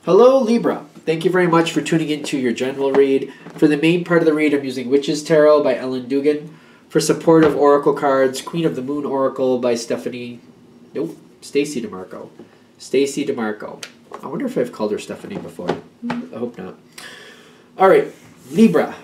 Hello, Libra. Thank you very much for tuning into your general read. For the main part of the read, I'm using Witch's Tarot by Ellen Dugan. For supportive oracle cards, Queen of the Moon Oracle by Stacy DeMarco. Stacy DeMarco. I wonder if I've called her Stephanie before. I hope not. All right, Libra.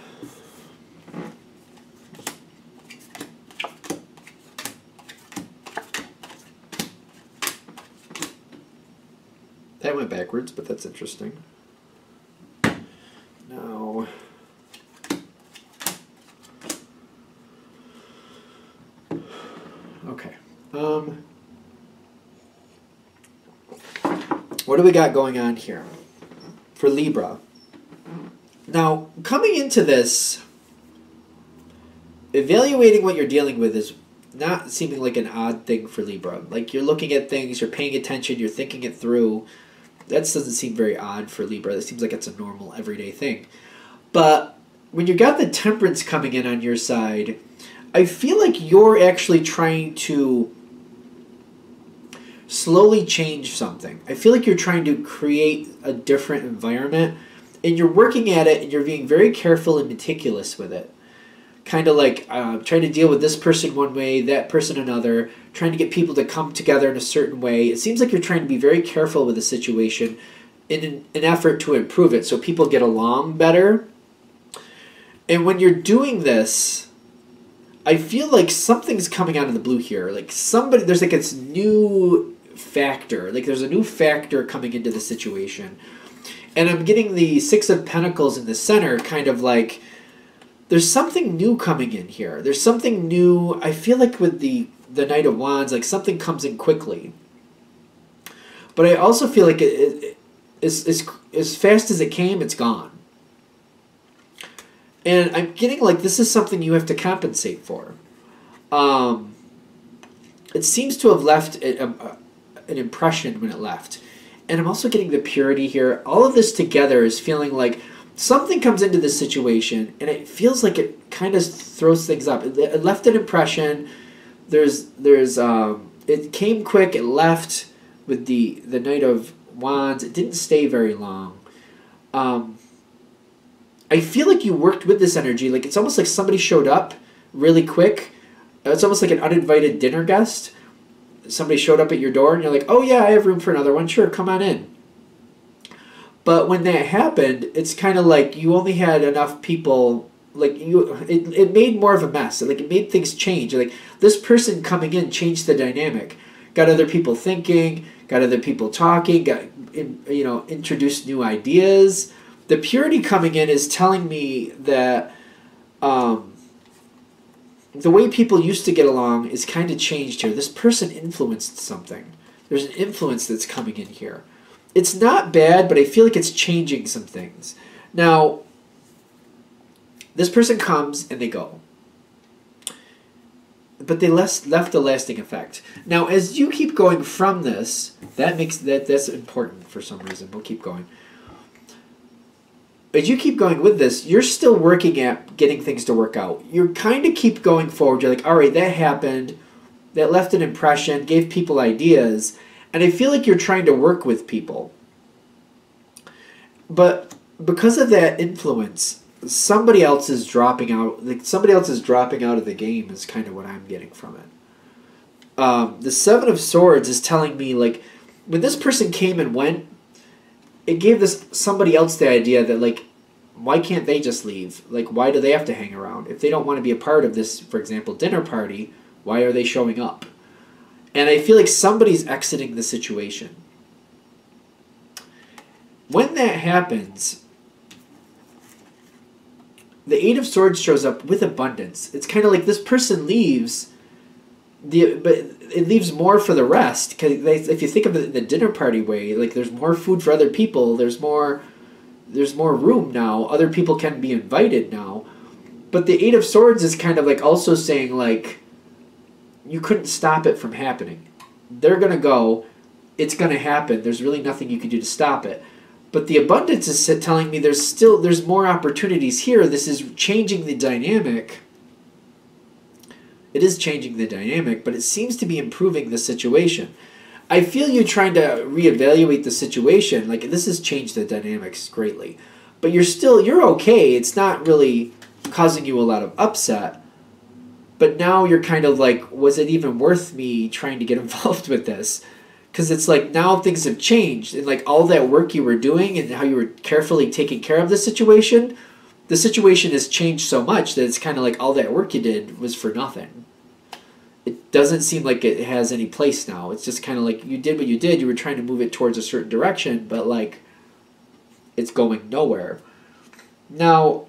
That went backwards, but that's interesting. Now, okay. What do we got going on here for Libra? Now, coming into this, evaluating what you're dealing with is not seeming like an odd thing for Libra. Like, you're looking at things, you're paying attention, you're thinking it through. That doesn't seem very odd for Libra. That seems like it's a normal, everyday thing. But when you got the Temperance coming in on your side, I feel like you're actually trying to slowly change something. I feel like you're trying to create a different environment, and you're working at it, and you're being very careful and meticulous with it. Kind of like trying to deal with this person one way, that person another, trying to get people to come together in a certain way. It seems like you're trying to be very careful with the situation in an effort to improve it so people get along better. And when you're doing this, I feel like something's coming out of the blue here. Like there's like this new factor. Like there's a new factor coming into the situation. And I'm getting the Six of Pentacles in the center, kind of like there's something new coming in here. There's something new. I feel like with the Knight of Wands, like something comes in quickly. But I also feel like as fast as it came, it's gone. And I'm getting like this is something you have to compensate for. It seems to have left an impression when it left. And I'm also getting the purity here. All of this together is feeling like something comes into this situation, and it feels like it kind of throws things up. It left an impression. It came quick. It left with the Knight of Wands. It didn't stay very long. I feel like you worked with this energy. Like it's almost like somebody showed up really quick. It's almost like an uninvited dinner guest. Somebody showed up at your door, and you're like, "Oh yeah, I have room for another one. Sure, come on in." But when that happened, it's kind of like you only had enough people. Like it made more of a mess. Like it made things change. Like this person coming in changed the dynamic, got other people thinking, got other people talking, introduced new ideas. The purity coming in is telling me that the way people used to get along is kind of changed here. This person influenced something. There's an influence that's coming in here. It's not bad, but I feel like it's changing some things. Now, this person comes and they go. But they left a lasting effect. Now, as you keep going from this, that's important for some reason. We'll keep going. As you keep going with this, you're still working at getting things to work out. You kind of keep going forward. You're like, all right, that happened. That left an impression, gave people ideas. And I feel like you're trying to work with people. But because of that influence, somebody else is dropping out. Like somebody else is dropping out of the game is kind of what I'm getting from it. The Seven of Swords is telling me, like, when this person came and went, it gave somebody else the idea that, like, why can't they just leave? Like, why do they have to hang around? If they don't want to be a part of this, for example, dinner party, why are they showing up? And I feel like somebody's exiting the situation. When that happens, the Eight of Swords shows up with abundance. It's kind of like this person leaves, but it leaves more for the rest. Because if you think of it in the dinner party way, like there's more food for other people. There's more room now. Other people can be invited now. But the Eight of Swords is kind of like also saying, like, you couldn't stop it from happening. They're going to go. It's going to happen. There's really nothing you can do to stop it. But the abundance is telling me there's more opportunities here. This is changing the dynamic. It is changing the dynamic, but it seems to be improving the situation. I feel you trying to reevaluate the situation. Like, this has changed the dynamics greatly. But you're okay. It's not really causing you a lot of upset. But now you're kind of like, was it even worth me trying to get involved with this? Because it's like now things have changed. And like all that work you were doing and how you were carefully taking care of the situation has changed so much that it's kind of like all that work you did was for nothing. It doesn't seem like it has any place now. It's just kind of like you did what you did. You were trying to move it towards a certain direction, but like it's going nowhere. Now,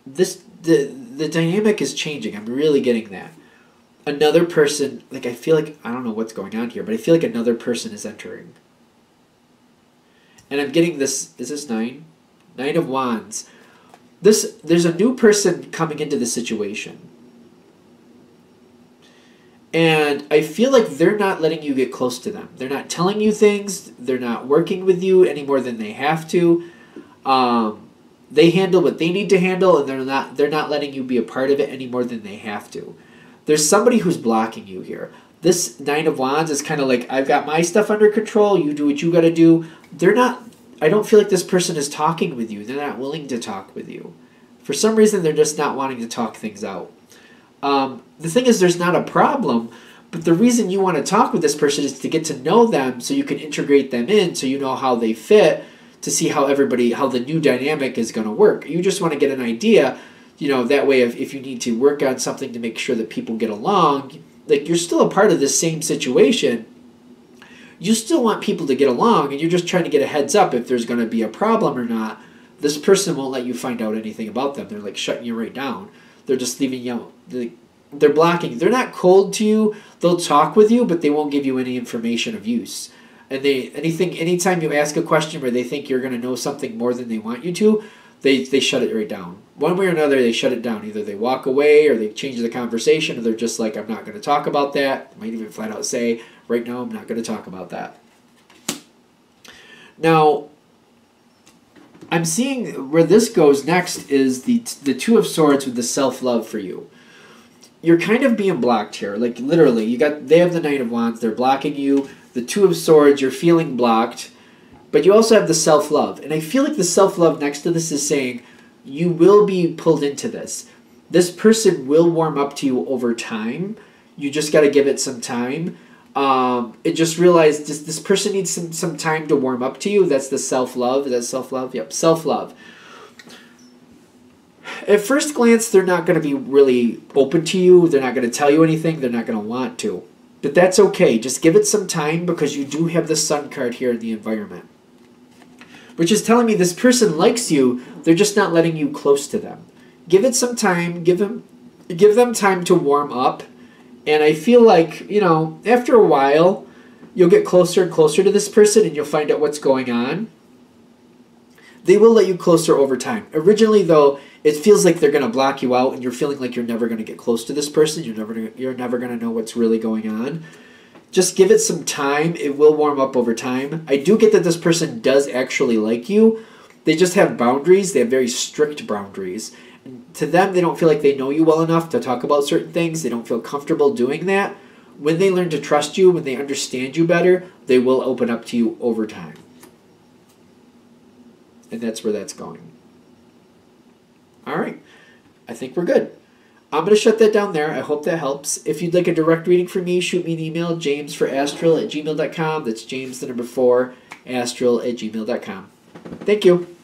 the dynamic is changing. I'm really getting that. Another person, like I feel like, I don't know what's going on here, but I feel like another person is entering. And I'm getting this, is this 9? 9 of Wands. There's a new person coming into the situation. And I feel like they're not letting you get close to them. They're not telling you things. They're not working with you any more than they have to. They handle what they need to handle, and they're not letting you be a part of it any more than they have to. There's somebody who's blocking you here. This 9 of Wands is kind of like, I've got my stuff under control. You do what you got to do. I don't feel like this person is talking with you. They're not willing to talk with you. For some reason, they're just not wanting to talk things out. The thing is, there's not a problem, but the reason you want to talk with this person is to get to know them so you can integrate them in, so you know how they fit, to see how the new dynamic is going to work. You just want to get an idea, that way if you need to work on something to make sure that people get along, like you're still a part of this same situation. You still want people to get along, and you're just trying to get a heads up if there's going to be a problem or not. This person won't let you find out anything about them. They're like shutting you right down. They're just leaving you. They're blocking you. They're not cold to you. They'll talk with you, but they won't give you any information of use. And anytime you ask a question where they think you're going to know something more than they want you to, they shut it right down. One way or another, they shut it down. Either they walk away, or they change the conversation, or they're just like, I'm not going to talk about that. They might even flat out say, right now, I'm not going to talk about that. Now, I'm seeing where this goes next is the 2 of Swords with the self-love for you. You're kind of being blocked here. Like, literally, they have the 9 of Wands. They're blocking you. The 2 of Swords, you're feeling blocked. But you also have the self-love. And I feel like the self-love next to this is saying, you will be pulled into this. This person will warm up to you over time. You just got to give it some time. It just realized this person needs some time to warm up to you. That's the self-love. Is that self-love? Yep, self-love. At first glance, they're not going to be really open to you. They're not going to tell you anything. They're not going to want to. But that's okay. Just give it some time, because you do have the Sun card here in the environment, which is telling me this person likes you. They're just not letting you close to them. Give it some time. Give them time to warm up. And I feel like, after a while, you'll get closer and closer to this person, and you'll find out what's going on. They will let you closer over time. Originally, though, it feels like they're going to block you out, and you're feeling like you're never going to get close to this person. You're never going to know what's really going on. Just give it some time. It will warm up over time. I do get that this person does actually like you. They just have boundaries. They have very strict boundaries. And to them, they don't feel like they know you well enough to talk about certain things. They don't feel comfortable doing that. When they learn to trust you, when they understand you better, they will open up to you over time. And that's where that's going. All right. I think we're good. I'm going to shut that down there. I hope that helps. If you'd like a direct reading from me, shoot me an email, jamesforastral@gmail.com. That's James, the number 4, astral@gmail.com. Thank you.